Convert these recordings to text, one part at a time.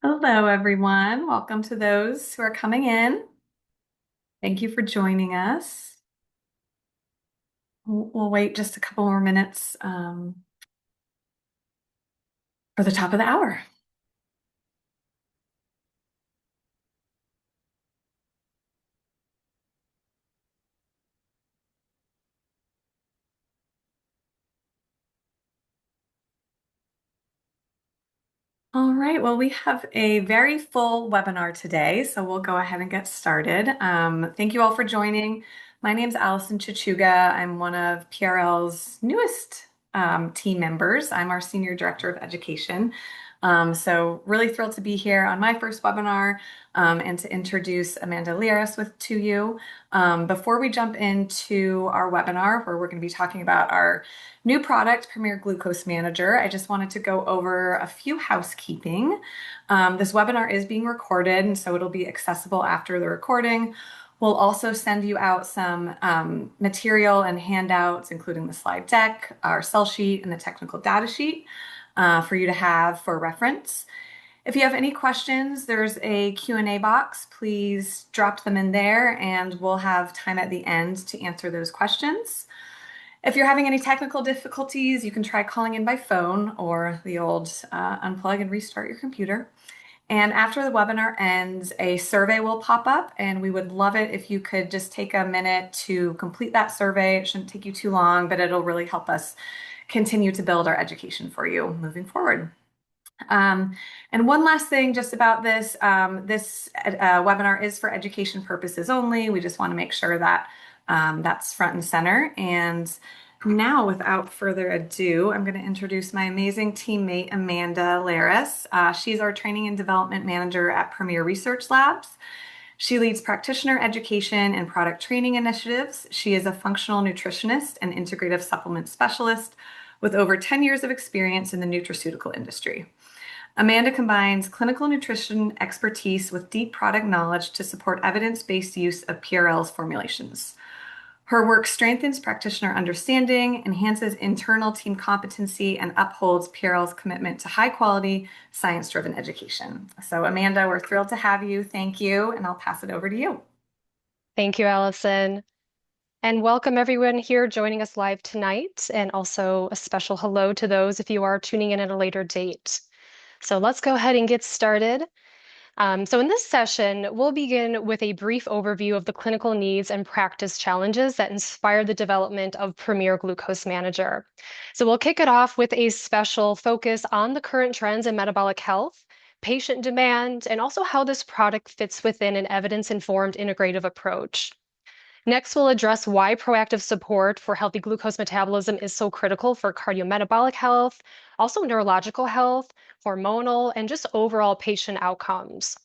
Hello, everyone. Welcome to those who are coming in. Thank you for joining us. We'll wait just a couple more minutes for the top of the hour. All right, well, we have a very full webinar today, so we'll go ahead and get started. Thank you all for joining. My name's Allison Chichuga. I'm one of PRL's newest team members. I'm our Senior Director of Education. So really thrilled to be here on my first webinar and to introduce Amanda Liaris to you. Before we jump into our webinar, where we're going to be talking about our new product, Premier Glucose Manager, I just wanted to go over a few housekeeping. This webinar is being recorded, and so it'll be accessible after the recording. We'll also send you out some material and handouts, including the slide deck, our sell sheet, and the technical data sheet for you to have for reference. If you have any questions, there's a Q&A box. Please drop them in there, and we'll have time at the end to answer those questions. If you're having any technical difficulties, you can try calling in by phone or the old unplug and restart your computer. And after the webinar ends, a survey will pop up, and we would love it if you could just take a minute to complete that survey. It shouldn't take you too long, but it'll really help us continue to build our education for you moving forward. And one last thing just about this, this webinar is for education purposes only. We just want to make sure that that's front and center. And now, without further ado, I'm going to introduce my amazing teammate, Amanda Liaris. She's our training and development manager at Premier Research Labs. She leads practitioner education and product training initiatives. She is a functional nutritionist and integrative supplement specialist with over 10 years of experience in the nutraceutical industry. Amanda combines clinical nutrition expertise with deep product knowledge to support evidence-based use of PRL's formulations. Her work strengthens practitioner understanding, enhances internal team competency, and upholds PRL's commitment to high-quality, science-driven education. So, Amanda, we're thrilled to have you. Thank you, and I'll pass it over to you. Thank you, Allison. And welcome everyone here joining us live tonight. And also a special hello to those if you are tuning in at a later date. So let's go ahead and get started. So in this session, we'll begin with a brief overview of the clinical needs and practice challenges that inspire the development of Premier Glucose Manager. So we'll kick it off with a special focus on the current trends in metabolic health, patient demand, and also how this product fits within an evidence-informed integrative approach. Next, we'll address why proactive support for healthy glucose metabolism is so critical for cardiometabolic health, also neurological health, hormonal, and just overall patient outcomes.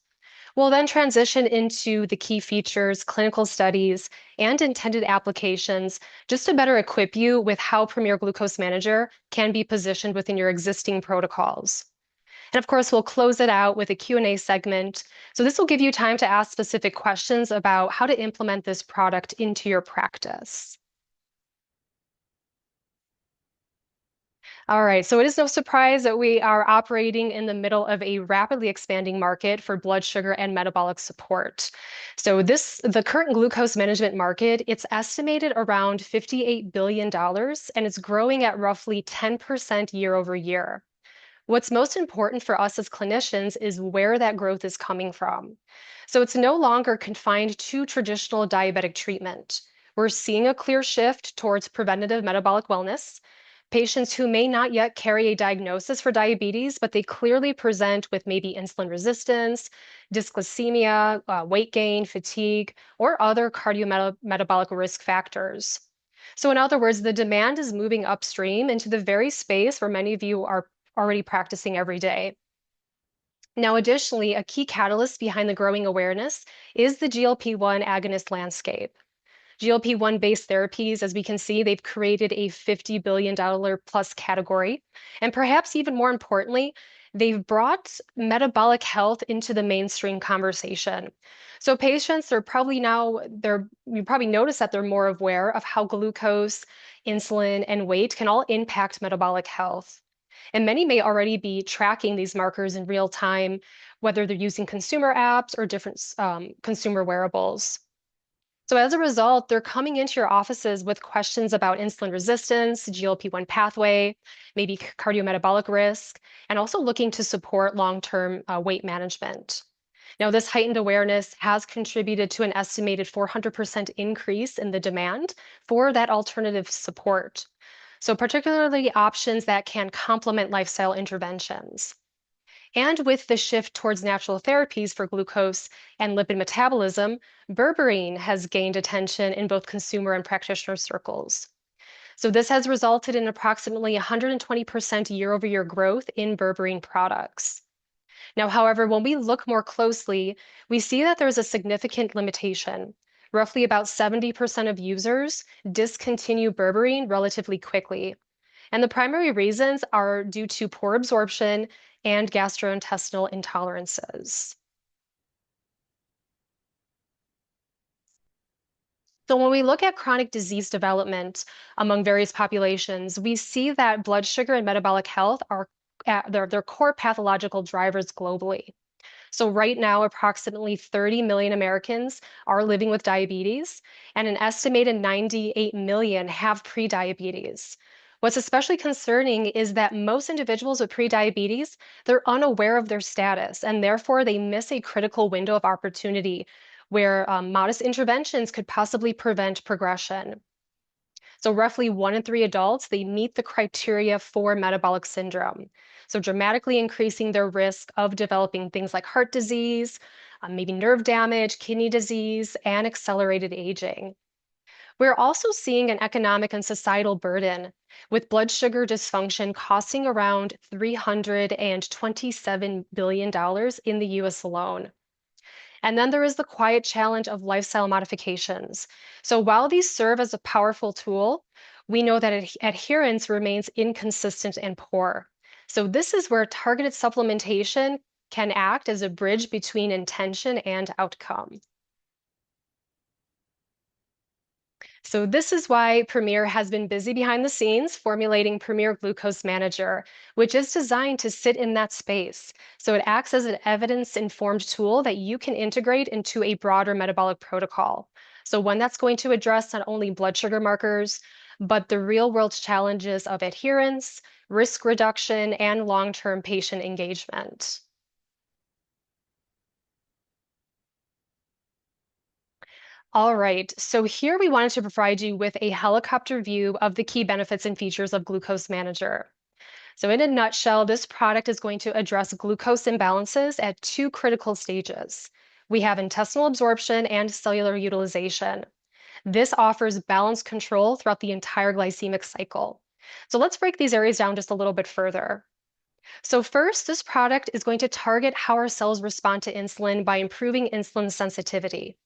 We'll then transition into the key features, clinical studies, and intended applications just to better equip you with how Premier Glucose Manager can be positioned within your existing protocols. And of course, we'll close it out with a Q&A segment. So this will give you time to ask specific questions about how to implement this product into your practice. All right, so it is no surprise that we are operating in the middle of a rapidly expanding market for blood sugar and metabolic support. So the current glucose management market, it's estimated around $58 billion, and it's growing at roughly 10% year over year. What's most important for us as clinicians is where that growth is coming from. So it's no longer confined to traditional diabetic treatment. We're seeing a clear shift towards preventative metabolic wellness. Patients who may not yet carry a diagnosis for diabetes, but they clearly present with maybe insulin resistance, dysglycemia, weight gain, fatigue, or other cardiometabolic risk factors. So in other words, the demand is moving upstream into the very space where many of you are already practicing every day. Now, additionally, a key catalyst behind the growing awareness is the GLP-1 agonist landscape. GLP-1 based therapies, as we can see, they've created a $50 billion plus category. And perhaps even more importantly, they've brought metabolic health into the mainstream conversation. So patients are probably you probably notice that they're more aware of how glucose, insulin, and weight can all impact metabolic health. And many may already be tracking these markers in real time, whether they're using consumer apps or different consumer wearables. So as a result, they're coming into your offices with questions about insulin resistance, GLP-1 pathway, maybe cardiometabolic risk, and also looking to support long-term weight management. Now, this heightened awareness has contributed to an estimated 400% increase in the demand for that alternative support. So particularly options that can complement lifestyle interventions. And with the shift towards natural therapies for glucose and lipid metabolism, berberine has gained attention in both consumer and practitioner circles. So this has resulted in approximately 120% year-over-year growth in berberine products. Now, however, when we look more closely, we see that there's a significant limitation. Roughly about 70% of users discontinue berberine relatively quickly. And the primary reasons are due to poor absorption and gastrointestinal intolerances. So when we look at chronic disease development among various populations, we see that blood sugar and metabolic health are their core pathological drivers globally. So right now, approximately 30 million Americans are living with diabetes, and an estimated 98 million have prediabetes. What's especially concerning is that most individuals with prediabetes, they're unaware of their status, and therefore they miss a critical window of opportunity where modest interventions could possibly prevent progression. So roughly 1 in 3 adults, they meet the criteria for metabolic syndrome. So dramatically increasing their risk of developing things like heart disease, maybe nerve damage, kidney disease, and accelerated aging. We're also seeing an economic and societal burden, with blood sugar dysfunction costing around $327 billion in the US alone. And then there is the quiet challenge of lifestyle modifications. So while these serve as a powerful tool, we know that adherence remains inconsistent and poor. So this is where targeted supplementation can act as a bridge between intention and outcome. So this is why Premier has been busy behind the scenes formulating Premier Glucose Manager, which is designed to sit in that space. So it acts as an evidence-informed tool that you can integrate into a broader metabolic protocol. So one that's going to address not only blood sugar markers, but the real-world challenges of adherence, risk reduction, and long-term patient engagement. All right, so here we wanted to provide you with a helicopter view of the key benefits and features of Glucose Manager. So in a nutshell, this product is going to address glucose imbalances at two critical stages. We have intestinal absorption and cellular utilization. This offers balanced control throughout the entire glycemic cycle. So let's break these areas down just a little bit further. So first, this product is going to target how our cells respond to insulin by improving insulin sensitivity.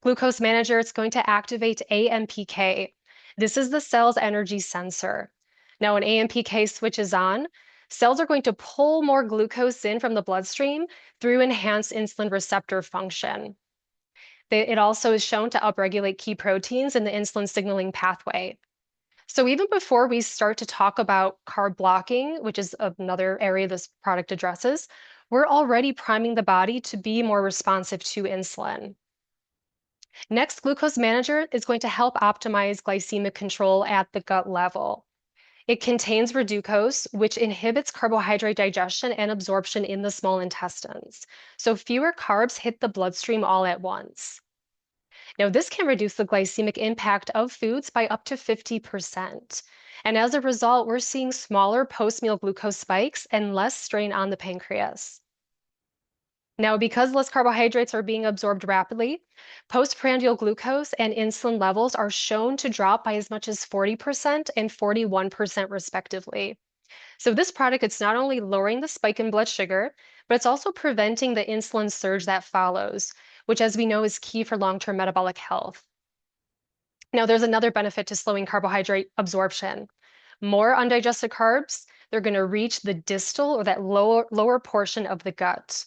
Glucose Manager, it's going to activate AMPK. This is the cell's energy sensor. Now, when AMPK switches on, cells are going to pull more glucose in from the bloodstream through enhanced insulin receptor function. It also is shown to upregulate key proteins in the insulin signaling pathway. So even before we start to talk about carb blocking, which is another area this product addresses, we're already priming the body to be more responsive to insulin. Next, Glucose Manager is going to help optimize glycemic control at the gut level. It contains Reducose, which inhibits carbohydrate digestion and absorption in the small intestines. So fewer carbs hit the bloodstream all at once. Now, this can reduce the glycemic impact of foods by up to 50%. And as a result, we're seeing smaller post-meal glucose spikes and less strain on the pancreas. Now, because less carbohydrates are being absorbed rapidly, postprandial glucose and insulin levels are shown to drop by as much as 40% and 41% respectively. So this product, it's not only lowering the spike in blood sugar, but it's also preventing the insulin surge that follows, which as we know is key for long-term metabolic health. Now, there's another benefit to slowing carbohydrate absorption. More undigested carbs, they're going to reach the distal or that lower portion of the gut.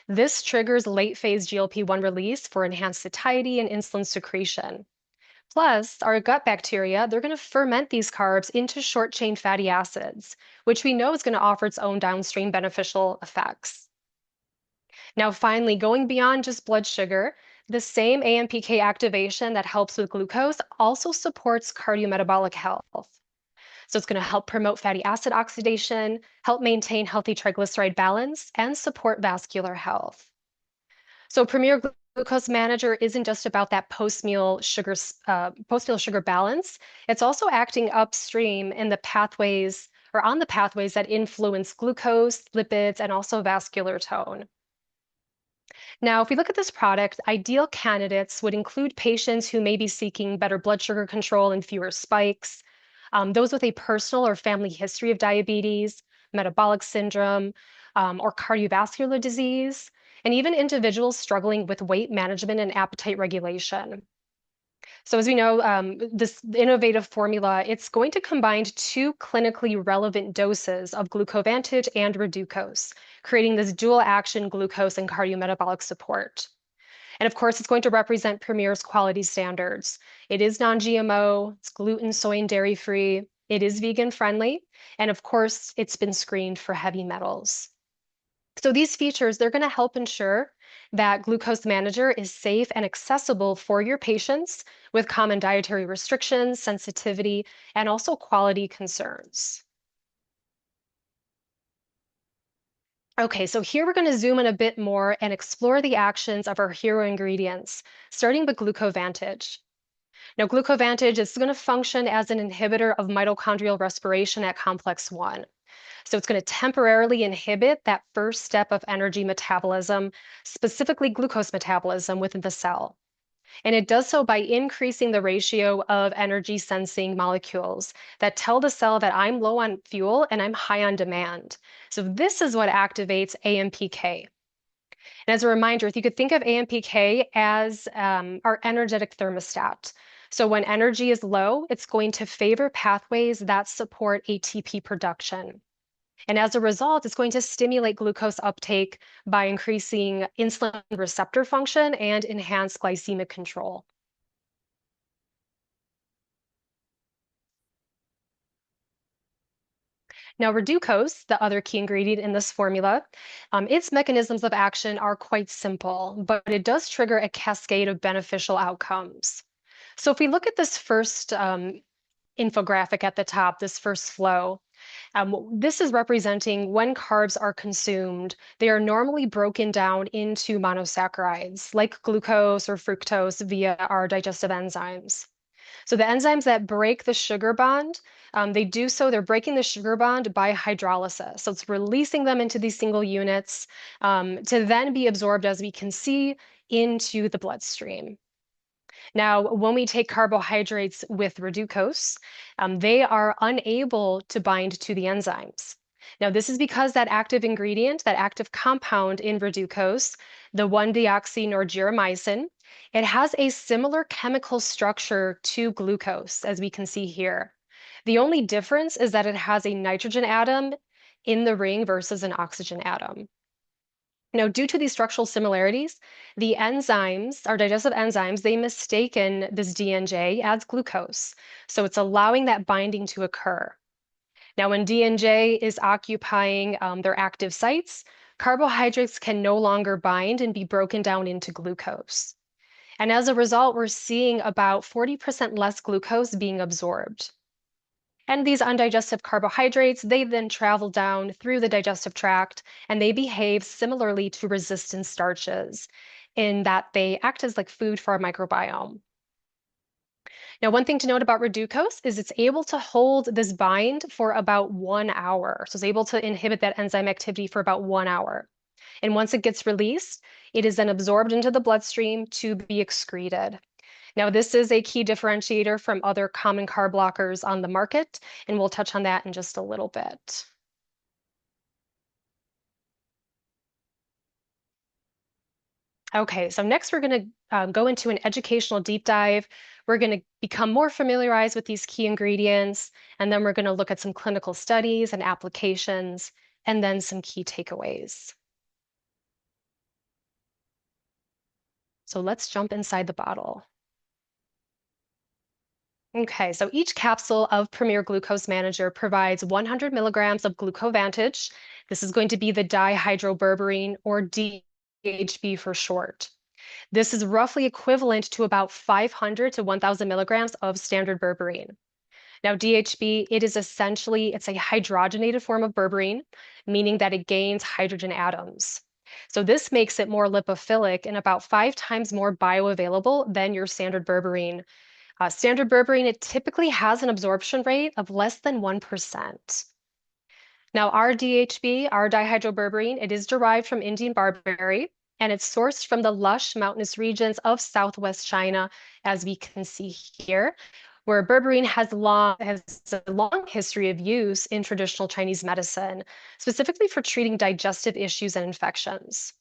This triggers late phase GLP-1 release for enhanced satiety and insulin secretion. Plus, our gut bacteria, they're going to ferment these carbs into short chain fatty acids, which we know is going to offer its own downstream beneficial effects. Now, finally, going beyond just blood sugar, the same AMPK activation that helps with glucose also supports cardiometabolic health. So it's going to help promote fatty acid oxidation, help maintain healthy triglyceride balance, and support vascular health. So Premier Glucose Manager isn't just about that post-meal sugar balance. It's also acting upstream in the pathways or on the pathways that influence glucose, lipids, and also vascular tone. Now, if we look at this product, ideal candidates would include patients who may be seeking better blood sugar control and fewer spikes, those with a personal or family history of diabetes, metabolic syndrome, or cardiovascular disease, and even individuals struggling with weight management and appetite regulation. So as we know, this innovative formula, it's going to combine two clinically relevant doses of GlucoVantage and Reducose, creating this dual action glucose and cardiometabolic support. And of course, it's going to represent Premier's quality standards. It is non-GMO, it's gluten, soy, and dairy-free, it is vegan friendly, and of course, it's been screened for heavy metals. So these features, they're going to help ensure that Glucose Manager is safe and accessible for your patients with common dietary restrictions, sensitivity, and also quality concerns. Okay, so here we're going to zoom in a bit more and explore the actions of our hero ingredients, starting with GlucoVantage. Now, GlucoVantage is going to function as an inhibitor of mitochondrial respiration at complex 1. So it's going to temporarily inhibit that first step of energy metabolism, specifically glucose metabolism within the cell. And it does so by increasing the ratio of energy sensing molecules that tell the cell that I'm low on fuel and I'm high on demand. So this is what activates AMPK. And as a reminder, if you could think of AMPK as our energetic thermostat. So when energy is low, it's going to favor pathways that support ATP production. And as a result, it's going to stimulate glucose uptake by increasing insulin receptor function and enhance glycemic control. Now, Reducose, the other key ingredient in this formula, its mechanisms of action are quite simple, but it does trigger a cascade of beneficial outcomes. So if we look at this first infographic at the top, this first flow, this is representing when carbs are consumed. They are normally broken down into monosaccharides, like glucose or fructose via our digestive enzymes. So the enzymes that break the sugar bond, they're breaking the sugar bond by hydrolysis. So it's releasing them into these single units to then be absorbed, as we can see, into the bloodstream. Now, when we take carbohydrates with Reducose, they are unable to bind to the enzymes. Now, this is because that active ingredient, that active compound in Reducose, the 1-deoxynorgyramycin, it has a similar chemical structure to glucose, as we can see here. The only difference is that it has a nitrogen atom in the ring versus an oxygen atom. Now, due to these structural similarities, the enzymes, our digestive enzymes, they mistaken this DNJ as glucose. So it's allowing that binding to occur. Now, when DNJ is occupying their active sites, carbohydrates can no longer bind and be broken down into glucose. And as a result, we're seeing about 40% less glucose being absorbed. And these undigested carbohydrates, they then travel down through the digestive tract and they behave similarly to resistant starches in that they act as like food for our microbiome. Now, one thing to note about Reducose is it's able to hold this bind for about 1 hour. So it's able to inhibit that enzyme activity for about 1 hour. And once it gets released, it is then absorbed into the bloodstream to be excreted. Now, this is a key differentiator from other common carb blockers on the market, and we'll touch on that in just a little bit. Okay, so next we're going to go into an educational deep dive. We're going to become more familiarized with these key ingredients, and then we're going to look at some clinical studies and applications, and then some key takeaways. So let's jump inside the bottle. Okay, so each capsule of Premier Glucose Manager provides 100 milligrams of GlucoVantage. This is going to be the dihydroberberine, or DHB for short. This is roughly equivalent to about 500 to 1,000 milligrams of standard berberine. Now, DHB, it's a hydrogenated form of berberine, meaning that it gains hydrogen atoms. So this makes it more lipophilic and about 5 times more bioavailable than your standard berberine. Standard berberine, it typically has an absorption rate of less than 1%. Now, our DHB, our dihydroberberine, it is derived from Indian barberry, and it's sourced from the lush mountainous regions of southwest China, as we can see here, where berberine has a long history of use in traditional Chinese medicine, specifically for treating digestive issues and infections.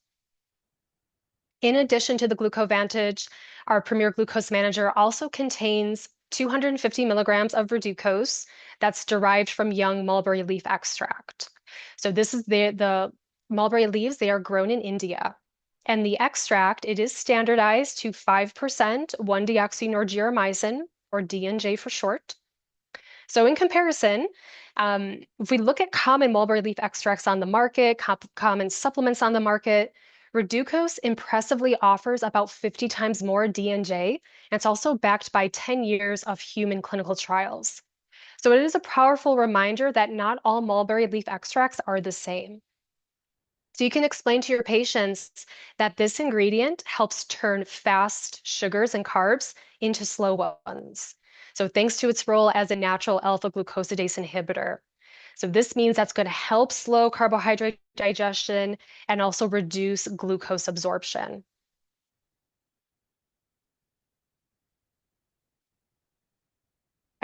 In addition to the GlucoVantage, our Premier Glucose Manager also contains 250 milligrams of Reducose that's derived from young mulberry leaf extract. So this is the mulberry leaves, they are grown in India. And the extract, it is standardized to 5% 1-deoxynorgearomycin, or D&J for short. So in comparison, if we look at common mulberry leaf extracts on the market, common supplements on the market, Reducose impressively offers about 50 times more D&J, and it's also backed by 10 years of human clinical trials. So it is a powerful reminder that not all mulberry leaf extracts are the same. So you can explain to your patients that this ingredient helps turn fast sugars and carbs into slow ones. So thanks to its role as a natural alpha glucosidase inhibitor. So this means that's going to help slow carbohydrate digestion and also reduce glucose absorption.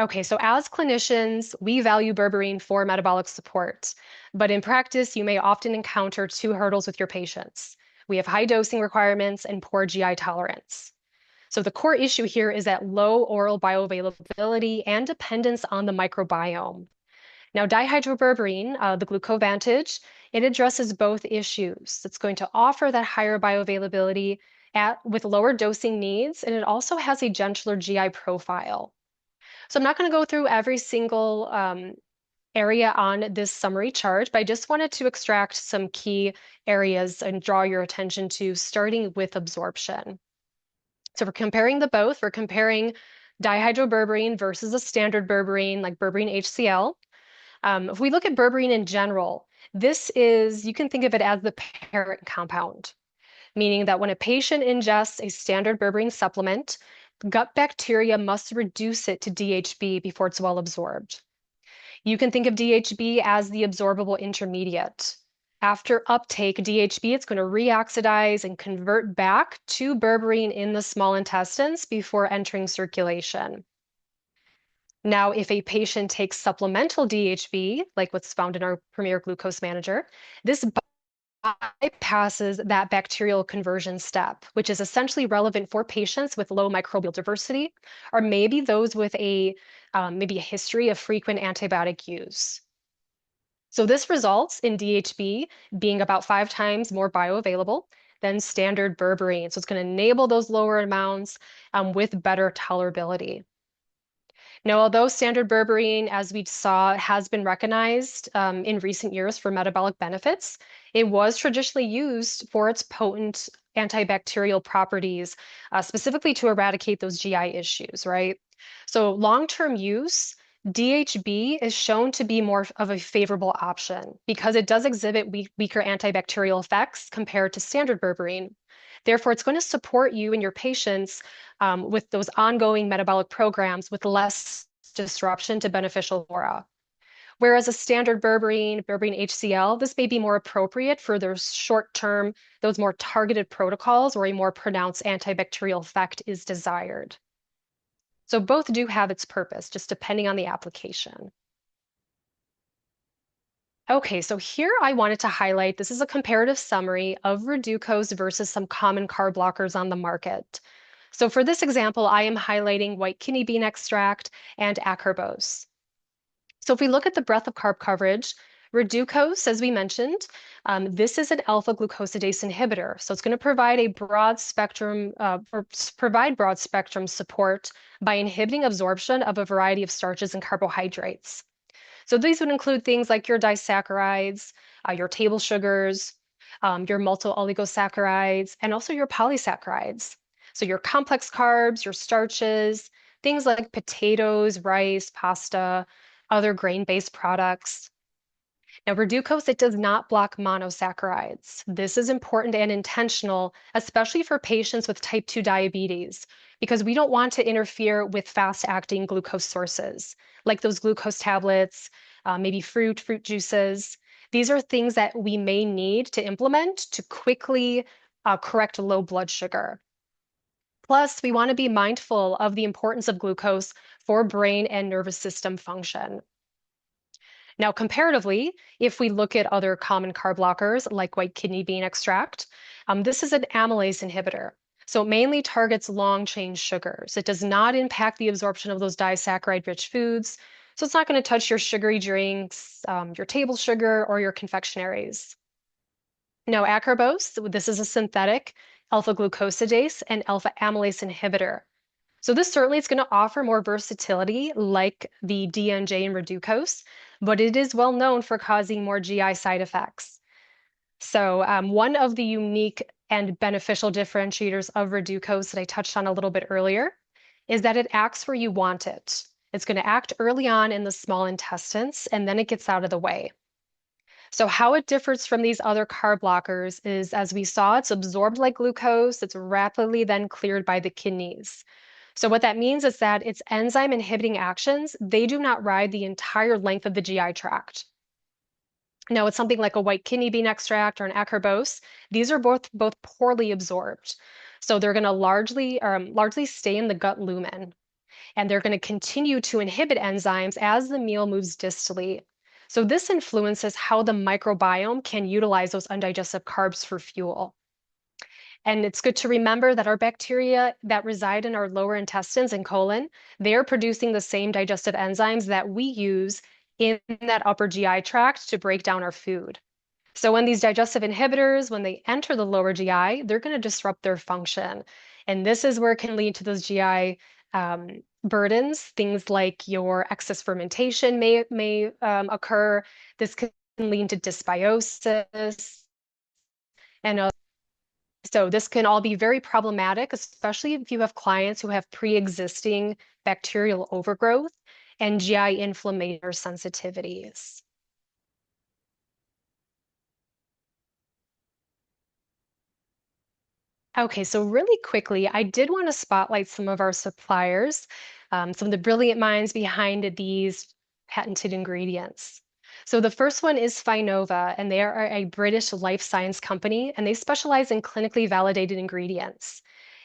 Okay, so as clinicians, we value berberine for metabolic support, but in practice, you may often encounter two hurdles with your patients. We have high dosing requirements and poor GI tolerance. So the core issue here is that low oral bioavailability and dependence on the microbiome. Now, dihydroberberine, the GlucoVantage, it addresses both issues. It's going to offer that higher bioavailability with lower dosing needs, and it also has a gentler GI profile. So I'm not going to go through every single area on this summary chart, but I just wanted to extract some key areas and draw your attention to, starting with absorption. So we're comparing the both. We're comparing dihydroberberine versus a standard berberine like berberine HCl. If we look at berberine in general, you can think of it as the parent compound, meaning that when a patient ingests a standard berberine supplement, gut bacteria must reduce it to DHB before it's well absorbed. You can think of DHB as the absorbable intermediate. After uptake, DHB, it's going to reoxidize and convert back to berberine in the small intestines before entering circulation. Now, if a patient takes supplemental DHB, like what's found in our Premier Glucose Manager, this bypasses that bacterial conversion step, which is essentially relevant for patients with low microbial diversity, or maybe those with maybe a history of frequent antibiotic use. So this results in DHB being about 5 times more bioavailable than standard berberine. So it's going to enable those lower amounts with better tolerability. Now, although standard berberine, as we saw, has been recognized in recent years for metabolic benefits, it was traditionally used for its potent antibacterial properties, specifically to eradicate those GI issues, right? So long-term use, DHB is shown to be more of a favorable option because it does exhibit weaker antibacterial effects compared to standard berberine. Therefore, it's going to support you and your patients with those ongoing metabolic programs with less disruption to beneficial flora. Whereas a standard berberine HCl, this may be more appropriate for those short-term, those more targeted protocols where a more pronounced antibacterial effect is desired. So both do have its purpose, just depending on the application. Okay, so here I wanted to highlight, this is a comparative summary of Reducose versus some common carb blockers on the market. So for this example, I am highlighting white kidney bean extract and acarbose. So if we look at the breadth of carb coverage, Reducose, as we mentioned, this is an alpha glucosidase inhibitor. So it's going to provide a broad spectrum provide broad spectrum support by inhibiting absorption of a variety of starches and carbohydrates. So these would include things like your disaccharides, your table sugars, your multi-oligosaccharides, and also your polysaccharides. So your complex carbs, your starches, things like potatoes, rice, pasta, other grain-based products. Now, Reducose, it does not block monosaccharides. This is important and intentional, especially for patients with type 2 diabetes, because we don't want to interfere with fast-acting glucose sources, like those glucose tablets, maybe fruit juices. These are things that we may need to implement to quickly correct low blood sugar. Plus, we want to be mindful of the importance of glucose for brain and nervous system function. Now, comparatively, if we look at other common carb blockers like white kidney bean extract, this is an amylase inhibitor. So it mainly targets long chain sugars. It does not impact the absorption of those disaccharide rich foods. So it's not going to touch your sugary drinks, your table sugar, or your confectionaries. Now, acarbose, this is a synthetic alpha glucosidase and alpha amylase inhibitor. So this certainly is going to offer more versatility like the DNJ and Reducose, but it is well known for causing more GI side effects. So one of the unique and beneficial differentiators of Reducose that I touched on a little bit earlier is that it acts where you want it. It's going to act early on in the small intestines, and then it gets out of the way. So how it differs from these other carb blockers is, as we saw, it's absorbed like glucose. It's rapidly then cleared by the kidneys. So what that means is that its enzyme inhibiting actions, they do not ride the entire length of the GI tract. Now, it's something like a white kidney bean extract or an acarbose. These are both poorly absorbed. So they're going to largely stay in the gut lumen, and they're going to continue to inhibit enzymes as the meal moves distally. So this influences how the microbiome can utilize those undigested carbs for fuel. And it's good to remember that our bacteria that reside in our lower intestines and colon, they're producing the same digestive enzymes that we use in that upper GI tract to break down our food. So when these digestive inhibitors, when they enter the lower GI, they're going to disrupt their function. And this is where it can lead to those GI burdens. Things like your excess fermentation may occur. This can lead to dysbiosis and so this can all be very problematic, especially if you have clients who have pre-existing bacterial overgrowth and GI inflammation sensitivities. Okay, so really quickly, I did want to spotlight some of our suppliers, some of the brilliant minds behind these patented ingredients. So the first one is Phinova, and they are a British life science company, and they specialize in clinically validated ingredients.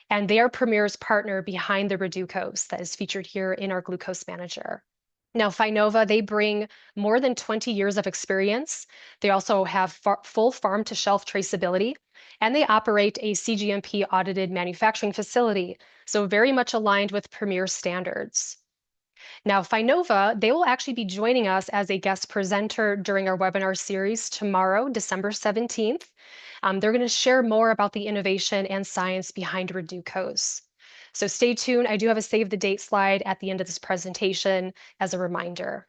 And they are Premier's partner behind the Reducose that is featured here in our Glucose Manager. Now, Phinova, they bring more than 20 years of experience. They also have full farm to shelf traceability, and they operate a CGMP audited manufacturing facility, so very much aligned with Premier standards. Now, Phinova, they will actually be joining us as a guest presenter during our webinar series tomorrow, December 17th. They're going to share more about the innovation and science behind Reducose. So stay tuned. I do have a save the date slide at the end of this presentation as a reminder.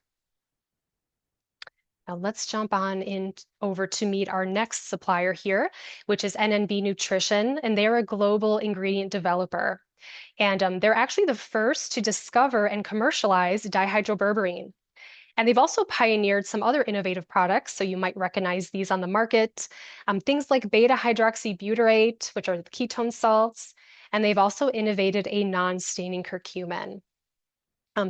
Now let's jump on in over to meet our next supplier here, which is NNB Nutrition, and they're a global ingredient developer. And they're actually the first to discover and commercialize dihydroberberine. And they've also pioneered some other innovative products, so you might recognize these on the market. Things like beta hydroxybutyrate, which are the ketone salts, and they've also innovated a non-staining curcumin.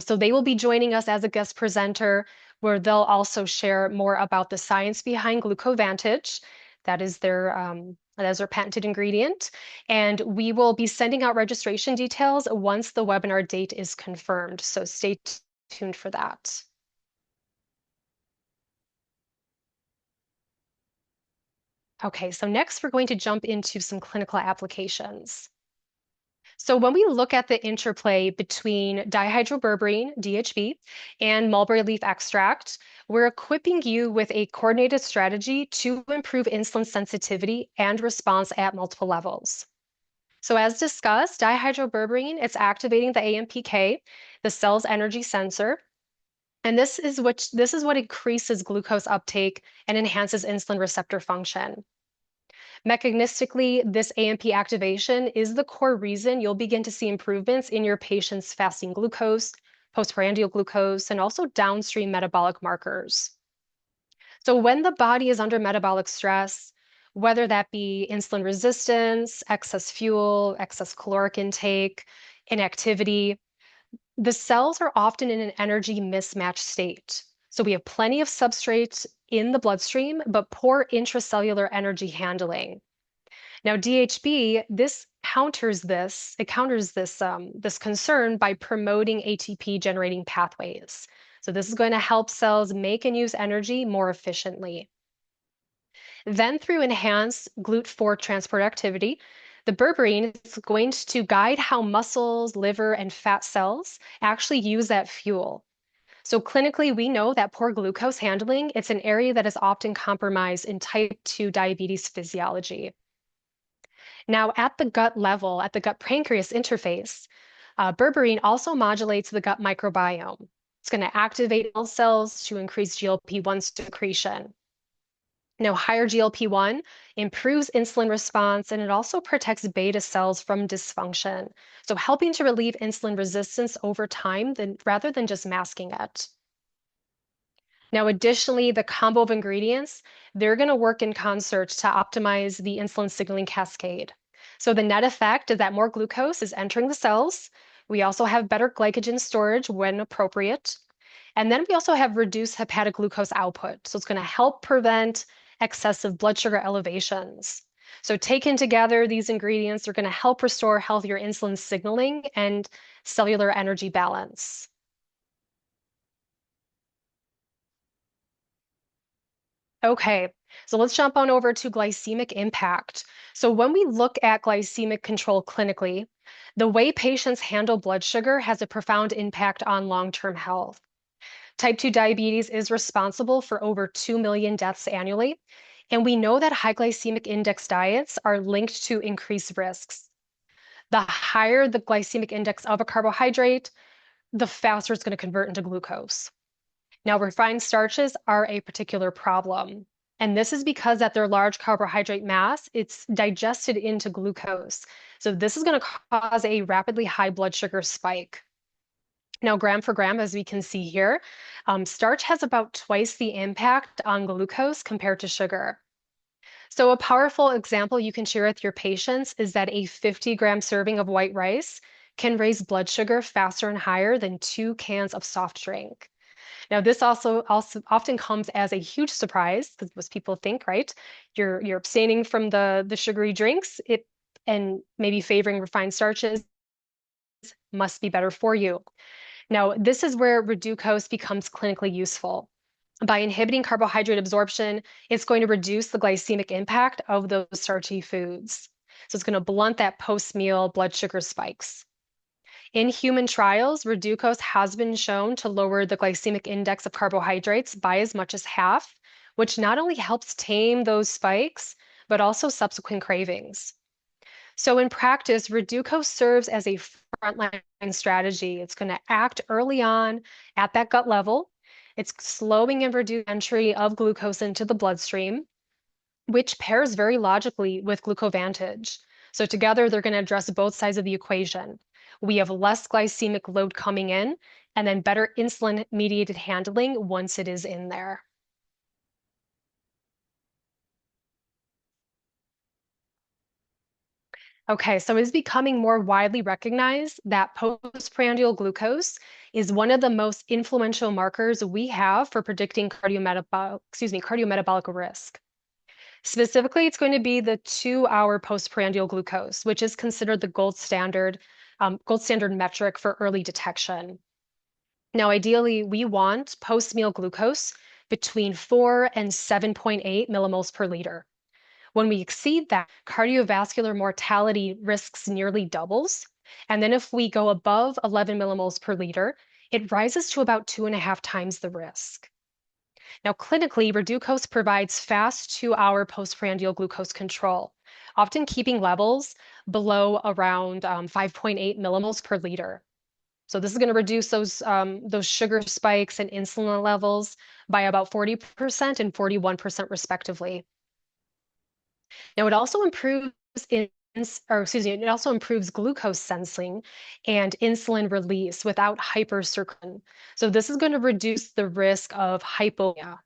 So they will be joining us as a guest presenter, where they'll also share more about the science behind GlucoVantage. That is their patented ingredient. And we will be sending out registration details once the webinar date is confirmed. So stay tuned for that. Okay, so next we're going to jump into some clinical applications. So when we look at the interplay between dihydroberberine, DHB, and mulberry leaf extract, we're equipping you with a coordinated strategy to improve insulin sensitivity and response at multiple levels. So as discussed, dihydroberberine, it's activating the AMPK, the cell's energy sensor, and this is what increases glucose uptake and enhances insulin receptor function. Mechanistically, this AMP activation is the core reason you'll begin to see improvements in your patient's fasting glucose, postprandial glucose, and also downstream metabolic markers. So when the body is under metabolic stress, whether that be insulin resistance, excess fuel, excess caloric intake, inactivity, the cells are often in an energy mismatch state. So we have plenty of substrate in the bloodstream, but poor intracellular energy handling. Now, DHB, it counters this concern by promoting ATP generating pathways. So this is going to help cells make and use energy more efficiently. Then through enhanced GLUT4 transport activity, the berberine is going to guide how muscles, liver, and fat cells actually use that fuel. So clinically, we know that poor glucose handling, it's an area that is often compromised in type 2 diabetes physiology. Now, at the gut level, at the gut pancreas interface, berberine also modulates the gut microbiome. It's going to activate cells to increase GLP-1 secretion. Now, higher GLP-1 improves insulin response and it also protects beta cells from dysfunction. So helping to relieve insulin resistance over time rather than just masking it. Now, additionally, the combo of ingredients, they're going to work in concert to optimize the insulin signaling cascade. So the net effect is that more glucose is entering the cells. We also have better glycogen storage when appropriate. And then we also have reduced hepatic glucose output. So it's going to help prevent excessive blood sugar elevations. So taken together, these ingredients are going to help restore healthier insulin signaling and cellular energy balance. Okay, so let's jump on over to glycemic impact. So when we look at glycemic control clinically, the way patients handle blood sugar has a profound impact on long-term health. Type 2 diabetes is responsible for over 2 million deaths annually, and we know that high glycemic index diets are linked to increased risks. The higher the glycemic index of a carbohydrate, the faster it's going to convert into glucose. Now, refined starches are a particular problem. And this is because at their large carbohydrate mass, it's digested into glucose. So this is going to cause a rapidly high blood sugar spike. Now, gram for gram, as we can see here, starch has about twice the impact on glucose compared to sugar. So a powerful example you can share with your patients is that a 50-gram serving of white rice can raise blood sugar faster and higher than 2 cans of soft drink. Now, this also often comes as a huge surprise because most people think, right? You're abstaining from the sugary drinks, and maybe favoring refined starches must be better for you. Now, this is where Reducose becomes clinically useful. By inhibiting carbohydrate absorption, it's going to reduce the glycemic impact of those starchy foods. So it's going to blunt that post-meal blood sugar spikes. In human trials, Reducose has been shown to lower the glycemic index of carbohydrates by as much as half, which not only helps tame those spikes, but also subsequent cravings. So in practice, Reducose serves as a frontline strategy. It's going to act early on at that gut level. It's slowing and reducing entry of glucose into the bloodstream, which pairs very logically with GlucoVantage. So together, they're going to address both sides of the equation. We have less glycemic load coming in, and then better insulin-mediated handling once it is in there. Okay, so it's becoming more widely recognized that postprandial glucose is one of the most influential markers we have for predicting cardiometabolic risk. Specifically, it's going to be the 2-hour postprandial glucose, which is considered the gold standard metric for early detection. Now, ideally, we want post-meal glucose between 4 and 7.8 millimoles per liter. When we exceed that, cardiovascular mortality risks nearly doubles. And then if we go above 11 millimoles per liter, it rises to about 2.5 times the risk. Now, clinically, Reducose provides fast 2-hour postprandial glucose control, often keeping levels below around 5.8 millimoles per liter. So this is going to reduce those sugar spikes and insulin levels by about 40% and 41% respectively. Now, it also improves it also improves glucose sensing and insulin release without hypercirculation. So this is going to reduce the risk of hypomia.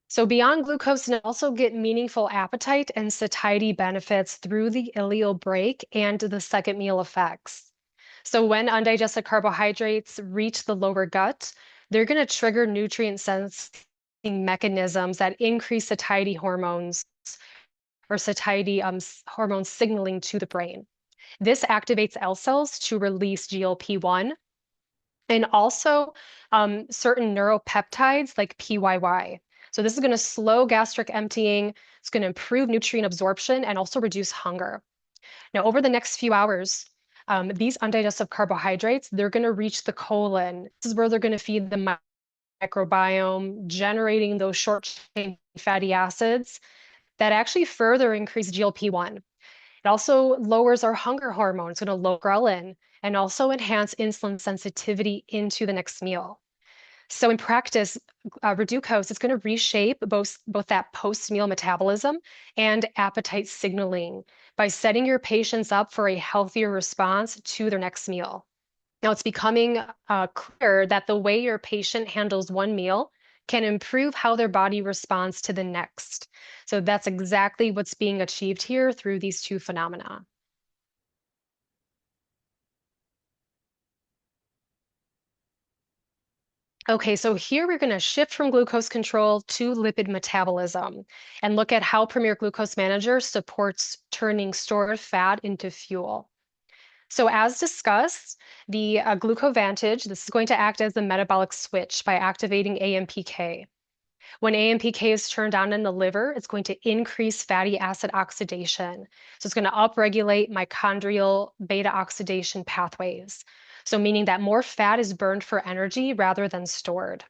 So beyond glucose, you also get meaningful appetite and satiety benefits through the ileal brake and the second meal effects. So when undigested carbohydrates reach the lower gut, they're going to trigger nutrient sensing mechanisms that increase satiety hormones or satiety hormone signaling to the brain. This activates L cells to release GLP-1 and also certain neuropeptides like PYY. So this is going to slow gastric emptying, it's going to improve nutrient absorption and also reduce hunger. Now, over the next few hours, these undigested carbohydrates, they're going to reach the colon. This is where they're going to feed the microbiome, generating those short-chain fatty acids that actually further increase GLP-1. It also lowers our hunger hormone. It's going to lower ghrelin and also enhance insulin sensitivity into the next meal. So in practice, Reducose is going to reshape both that post-meal metabolism and appetite signaling by setting your patients up for a healthier response to their next meal. Now, it's becoming clear that the way your patient handles one meal can improve how their body responds to the next. So that's exactly what's being achieved here through these two phenomena. Okay, so here we're going to shift from glucose control to lipid metabolism and look at how Premier Glucose Manager supports turning stored fat into fuel. So as discussed, the GlucoVantage, this is going to act as the metabolic switch by activating AMPK. When AMPK is turned on in the liver, it's going to increase fatty acid oxidation. So it's going to upregulate mitochondrial beta oxidation pathways. So meaning that more fat is burned for energy rather than stored.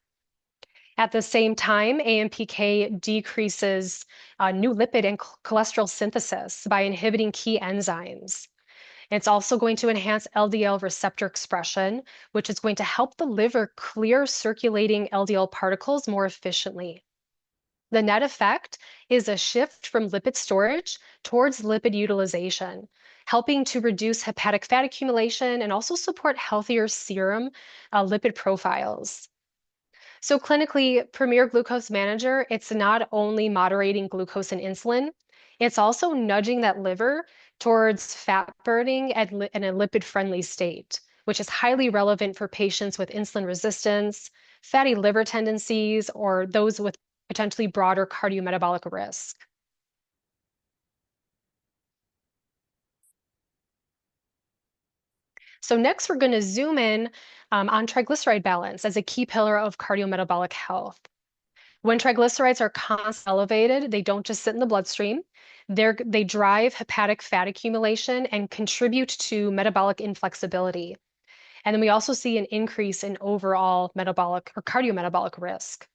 At the same time, AMPK decreases new lipid and cholesterol synthesis by inhibiting key enzymes. It's also going to enhance LDL receptor expression, which is going to help the liver clear circulating LDL particles more efficiently. The net effect is a shift from lipid storage towards lipid utilization, helping to reduce hepatic fat accumulation and also support healthier serum lipid profiles. So clinically, Premier Glucose Manager, it's not only moderating glucose and insulin, it's also nudging that liver towards fat burning in a lipid-friendly state, which is highly relevant for patients with insulin resistance, fatty liver tendencies, or those with potentially broader cardiometabolic risk. So next, we're going to zoom in on triglyceride balance as a key pillar of cardiometabolic health. When triglycerides are constantly elevated, they don't just sit in the bloodstream. They drive hepatic fat accumulation and contribute to metabolic inflexibility. And then we also see an increase in overall metabolic or cardiometabolic risk.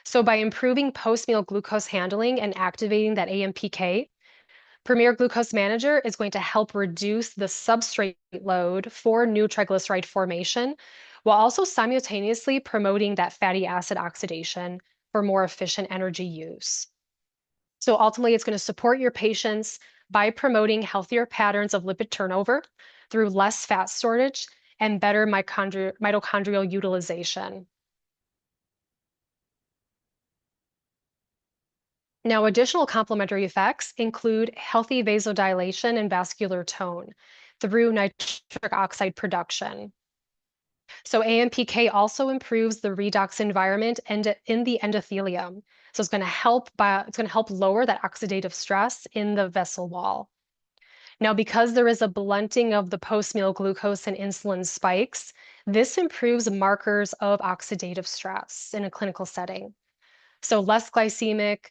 So by improving post-meal glucose handling and activating that AMPK, Premier Glucose Manager is going to help reduce the substrate load for new triglyceride formation while also simultaneously promoting that fatty acid oxidation for more efficient energy use. So ultimately, it's going to support your patients by promoting healthier patterns of lipid turnover through less fat storage and better mitochondrial utilization. Now, additional complementary effects include healthy vasodilation and vascular tone through nitric oxide production. So AMPK also improves the redox environment and in the endothelium. So it's going to help lower that oxidative stress in the vessel wall. Now, because there is a blunting of the post-meal glucose and insulin spikes, this improves markers of oxidative stress in a clinical setting. So less glycemic,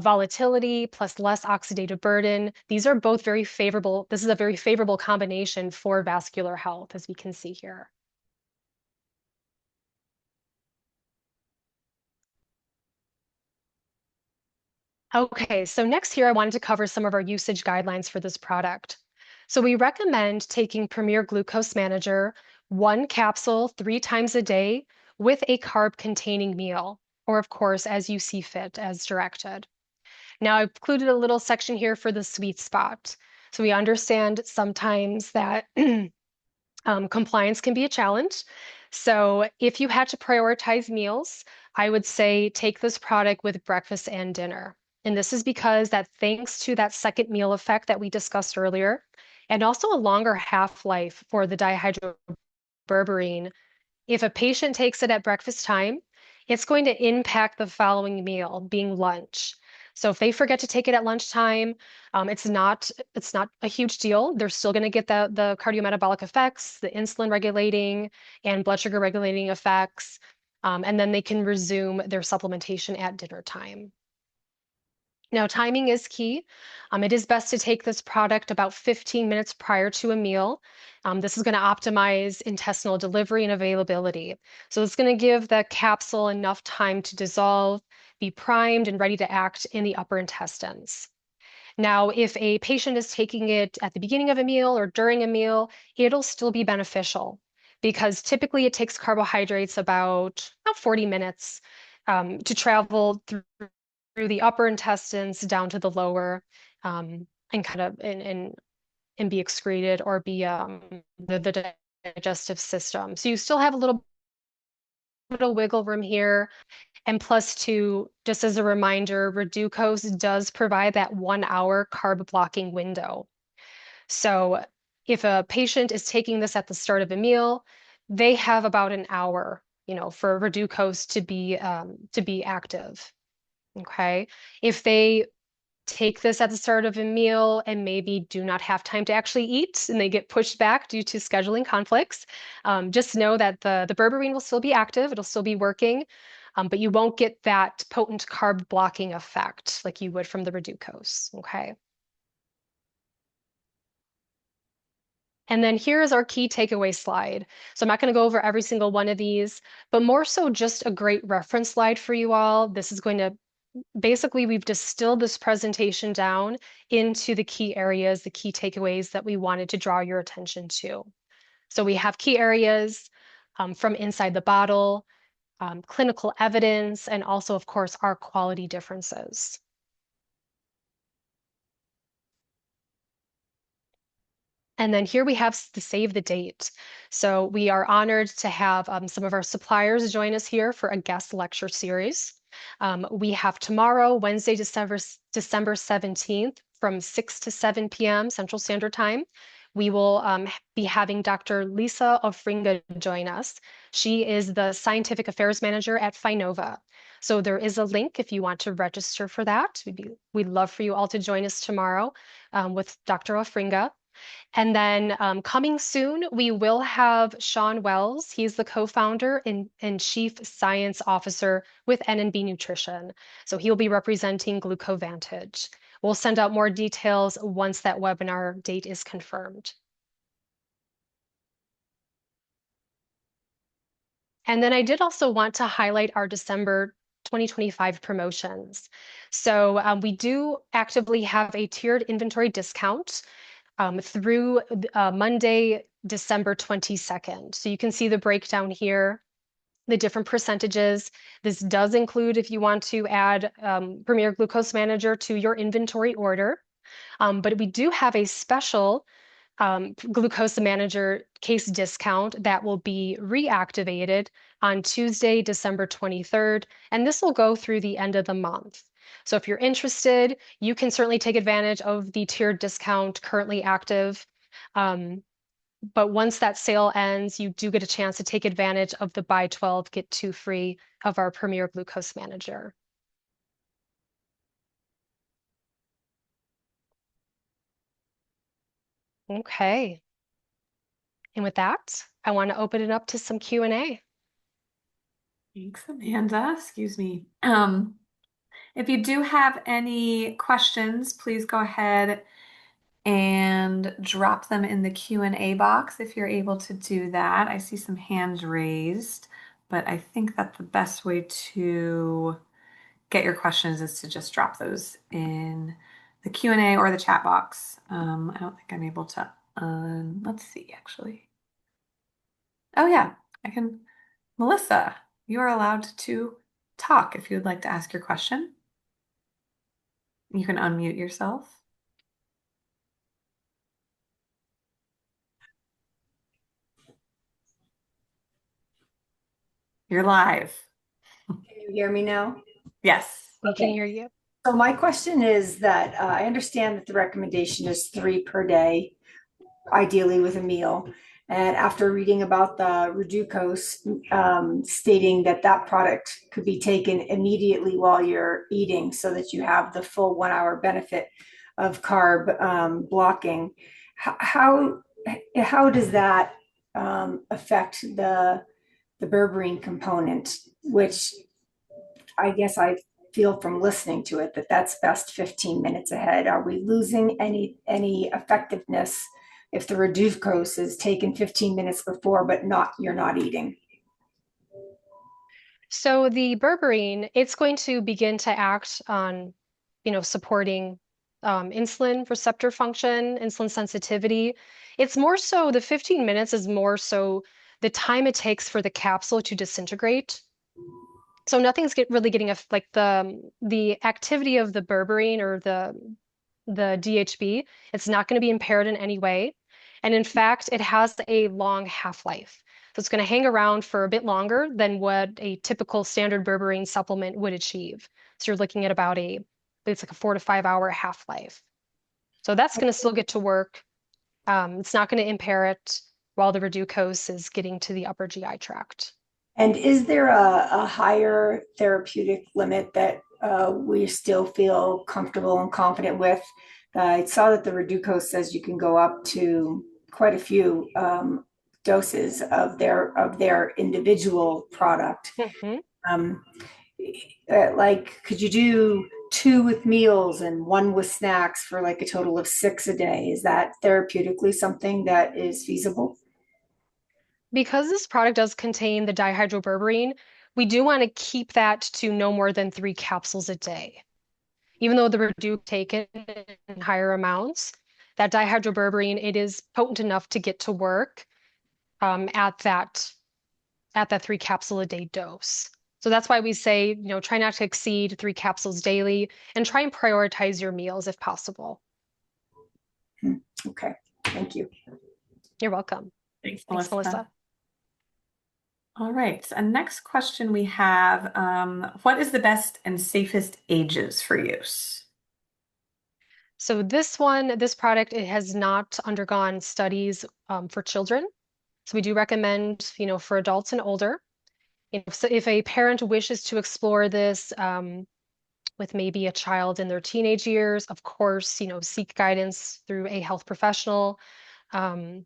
volatility plus less oxidative burden. These are both very favorable. This is a very favorable combination for vascular health, as we can see here. Okay, so next here, I wanted to cover some of our usage guidelines for this product. So we recommend taking Premier Glucose Manager, one capsule 3 times a day with a carb-containing meal, or of course, as you see fit, as directed. Now, I've included a little section here for the sweet spot. So we understand sometimes that compliance can be a challenge. So if you had to prioritize meals, I would say take this product with breakfast and dinner. And this is because that thanks to that second meal effect that we discussed earlier, and also a longer half-life for the dihydroberberine, if a patient takes it at breakfast time, it's going to impact the following meal, being lunch. So if they forget to take it at lunchtime, it's not a huge deal. They're still going to get the cardiometabolic effects, the insulin regulating and blood sugar regulating effects, and then they can resume their supplementation at dinner time. Now, timing is key. It is best to take this product about 15 minutes prior to a meal. This is going to optimize intestinal delivery and availability. So it's going to give the capsule enough time to dissolve, be primed, and ready to act in the upper intestines. Now, if a patient is taking it at the beginning of a meal or during a meal, it'll still be beneficial because typically it takes carbohydrates about 40 minutes to travel through the upper intestines down to the lower and kind of and be excreted or be the digestive system. So you still have a little bit of wiggle room here. And plus two, just as a reminder, Reducose does provide that 1 hour carb blocking window. So if a patient is taking this at the start of a meal, they have about an hour, for Reducose to be active. Okay. If they take this at the start of a meal and maybe do not have time to actually eat and they get pushed back due to scheduling conflicts, just know that the berberine will still be active, it'll still be working, but you won't get that potent carb blocking effect like you would from the Reducose. Okay. And then here is our key takeaway slide. So I'm not going to go over every single one of these, but more so just a great reference slide for you all. This is going to basically, we've distilled this presentation down into the key areas, the key takeaways that we wanted to draw your attention to. So we have key areas from inside the bottle, clinical evidence, and also, of course, our quality differences. And then here we have the save the date. So we are honored to have some of our suppliers join us here for a guest lecture series. We have tomorrow, Wednesday, December 17th from 6 to 7 p.m. Central Standard Time. We will be having Dr. Lisa Ofringa join us. She is the Scientific Affairs Manager at Phinova. So there is a link if you want to register for that. We'd love for you all to join us tomorrow with Dr. Ofringa. And then coming soon, we will have Sean Wells. He's the co-founder and chief science officer with N&B Nutrition. So he'll be representing GlucoVantage. We'll send out more details once that webinar date is confirmed. And then I did also want to highlight our December 2025 promotions. So we do actively have a tiered inventory discount through Monday, December 22nd. So you can see the breakdown here, the different percentages. This does include if you want to add Premier Glucose Manager to your inventory order. But we do have a special Glucose Manager case discount that will be reactivated on Tuesday, December 23rd, and this will go through the end of the month. So if you're interested, you can certainly take advantage of the tiered discount currently active. But once that sale ends, you do get a chance to take advantage of the buy 12, get 2 free of our Premier Glucose Manager. Okay. And with that, I want to open it up to some Q&A. Thanks, Amanda. Excuse me. If you do have any questions, please go ahead and drop them in the Q&A box if you're able to do that. I see some hands raised, but I think that the best way to get your questions is to just drop those in the Q&A or the chat box. I don't think I'm able to, let's see, actually. Oh yeah, I can. Melissa, you are allowed to talk if you would like to ask your question. You can unmute yourself. You're live. Can you hear me now? Yes. We can Okay. hear you. So my question is that I understand that the recommendation is three per day, ideally with a meal. And after reading about the Reducose, stating that that product could be taken immediately while you're eating so that you have the full 1 hour benefit of carb blocking, how, how does that affect the berberine component, which I guess I feel from listening to it that that's best 15 minutes ahead. Are we losing any effectiveness if the Reducose is taken 15 minutes before, but not you're not eating? So the berberine, it's going to begin to act on, supporting insulin receptor function, insulin sensitivity. It's more so the 15 minutes is more so the time it takes for the capsule to disintegrate. So nothing's really getting like the activity of the berberine or the DHB. It's not going to be impaired in any way. And in fact, it has a long half-life. So it's going to hang around for a bit longer than what a typical standard berberine supplement would achieve. So you're looking at it's like a 4 to 5 hour half-life. So that's going to still get to work. It's not going to impair it while the Reducose is getting to the upper GI tract. And is there a higher therapeutic limit that we still feel comfortable and confident with? I saw that the Reducose says you can go up to quite a few doses of their individual product. Mhm. Um, like, could you do two with meals and one with snacks for like a total of six a day? Is that therapeutically something that is feasible? Because this product does contain the dihydroberberine, we do want to keep that to no more than 3 capsules a day. Even though the Reduc taken in higher amounts, that dihydroberberine, it is potent enough to get to work at that 3 capsule a day dose. So that's why we say, try not to exceed 3 capsules daily and try and prioritize your meals if possible. Okay, thank you. You're welcome. Thanks, Thanks, Melissa. Melissa. All right. So next question we have, what is the best and safest ages for use? So this product, it has not undergone studies for children. So we do recommend, for adults and older. If a parent wishes to explore this with maybe a child in their teenage years, of course, seek guidance through a health professional, um,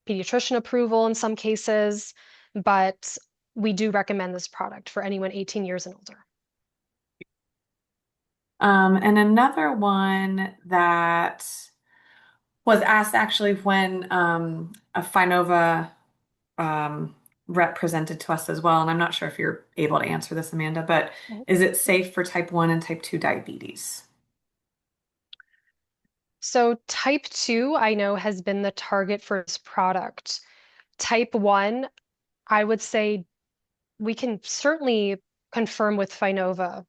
pediatrician approval in some cases, but we do recommend this product for anyone 18 years and older. And another one that was asked actually when a Phinova rep presented to us as well, and I'm not sure if you're able to answer this, Amanda, but is it safe for type 1 and type 2 diabetes? So type 2, I know, has been the target for this product. Type 1, I would say we can certainly confirm with Phinova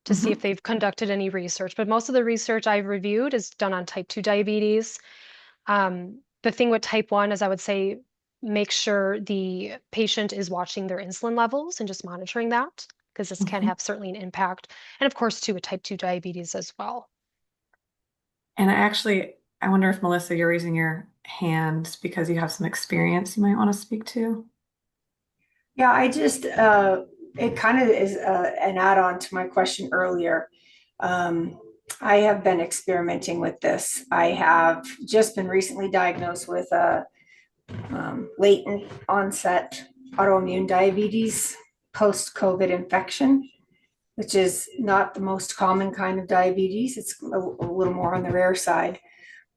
to see if Mhm. they've conducted any research, but most of the research I've reviewed is done on type 2 diabetes. The thing with type 1 is I would say make sure the patient is watching their insulin levels and just monitoring that, because this can Mhm. have certainly an impact. And of course, too, with type 2 diabetes as well. And I wonder if Melissa, you're raising your hand because you have some experience you might want to speak to. Yeah, it kind of is an add-on to my question earlier. Um, I have been experimenting with this. I have just been recently diagnosed with a latent onset autoimmune diabetes post-COVID infection. which is not the most common kind of diabetes. It's a little more on the rare side,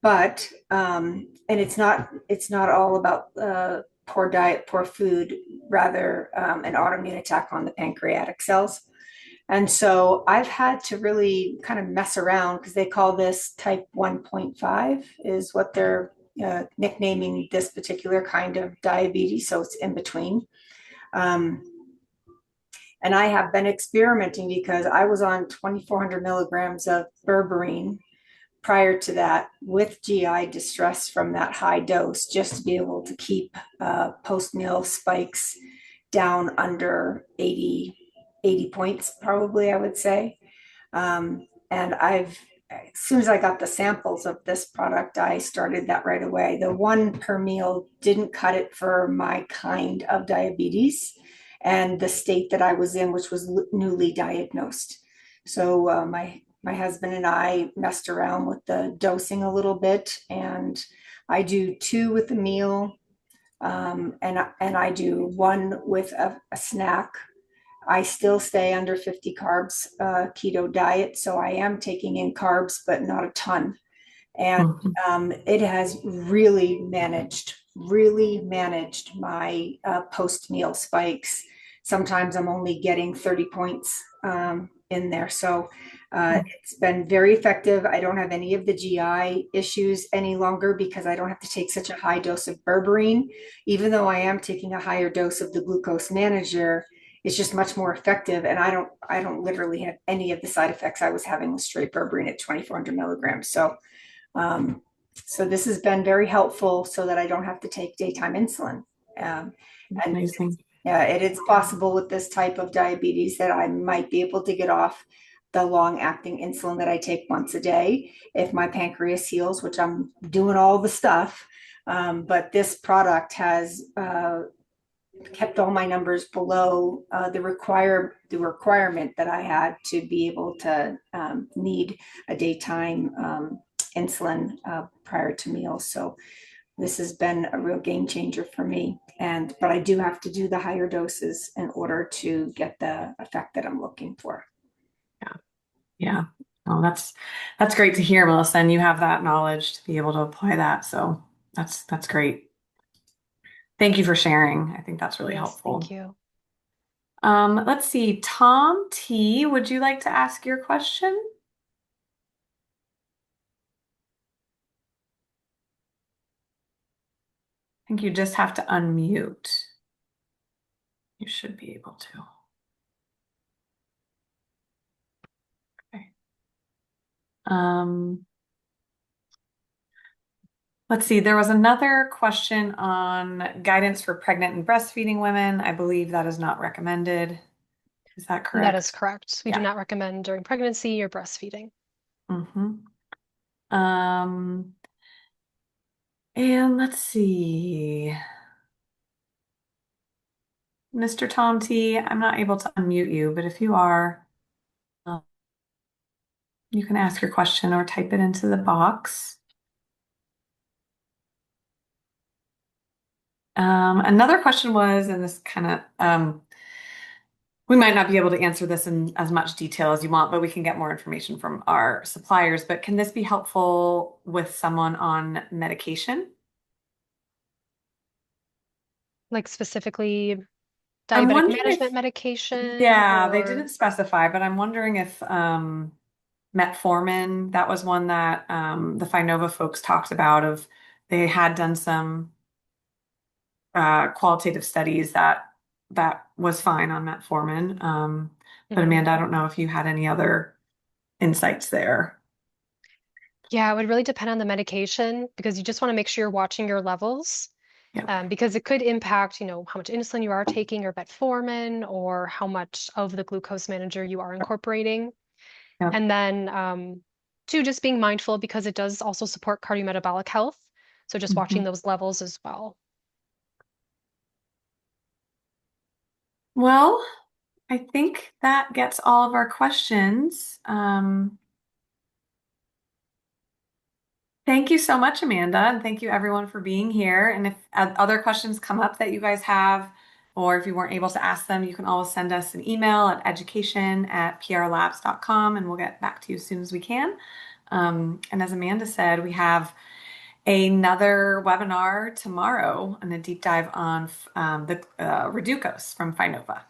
but and it's not all about poor diet, poor food, rather an autoimmune attack on the pancreatic cells. And so I've had to really kind of mess around because they call this type 1.5 is what they're nicknaming this particular kind of diabetes. So it's in between. Um, and I have been experimenting because I was on 2,400 milligrams of berberine prior to that with GI distress from that high dose, just to be able to keep post meal spikes down under 80 points, probably, I would say. And as soon as I got the samples of this product, I started that right away. The one per meal didn't cut it for my kind of diabetes and the state that I was in, which was newly diagnosed. So my husband and I messed around with the dosing a little bit, and I do two with the meal, and I do one with a snack. I still stay under 50 carbs keto diet, so I am taking in carbs, but not a ton. And Mhm. it has really managed my post meal spikes. Sometimes I'm only getting 30 points in there. So it's been very effective. I don't have any of the GI issues any longer because I don't have to take such a high dose of berberine, even though I am taking a higher dose of the glucose manager. It's just much more effective, and I don't literally have any of the side effects I was having with straight berberine at 2,400 milligrams. Um, so this has been very helpful so that I don't have to take daytime insulin. Um, and Amazing. it is possible with this type of diabetes that I might be able to get off the long acting insulin that I take once a day if my pancreas heals, which I'm doing all the stuff. But this product has kept all my numbers below the requirement that I had to be able to need a daytime insulin prior to meals. So this has been a real game changer for me. But I do have to do the higher doses in order to get the effect that I'm looking for. Yeah. Yeah. Oh, that's great to hear, Melissa. And you have that knowledge to be able to apply that. So that's great. Thank you for sharing. I think that's really Yes, thank helpful. you. Let's see. Tom T, would you like to ask your question? I think you just have to unmute. You should be able to. Okay. Um, let's see. There was another question on guidance for pregnant and breastfeeding women. I believe that is not recommended. Is that That is correct? correct. We do Yeah. not recommend during pregnancy or breastfeeding. Mm-hmm. Um, and let's see. Mr. Tom T, I'm not able to unmute you, but if you are, um, you can ask your question or type it into the box. Another question was, and this kind of, we might not be able to answer this in as much detail as you want, but we can get more information from our suppliers. But can this be helpful with someone on medication? Like specifically I'm diabetic wondering if, management medication yeah, they didn't or specify, but I'm wondering if metformin, that was one that the Phinova folks talked about of they had done some qualitative studies that was fine on metformin. But Mhm. Amanda, I don't know if you had any other insights there. Yeah, it would really depend on the medication because you just want to make sure you're watching your levels Yep. because it could impact, how much insulin you are taking or metformin or how much of the glucose manager you are incorporating. Yep. And then, two, just being mindful because it does also support cardiometabolic health. So just watching Mhm. those levels as well. Well, I think that gets all of our questions. Thank you so much, Amanda, and thank you everyone for being here. And if other questions come up that you guys have, Or if you weren't able to ask them, you can always send us an email at education@prlabs.com and we'll get back to you as soon as we can. And as Amanda said, we have another webinar tomorrow and a deep dive on the Reducose from Phinova.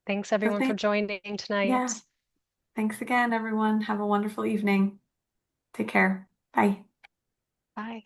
Thanks So everyone for joining yeah, tonight. thanks again, everyone. Have a wonderful evening. Take care. Bye. Bye.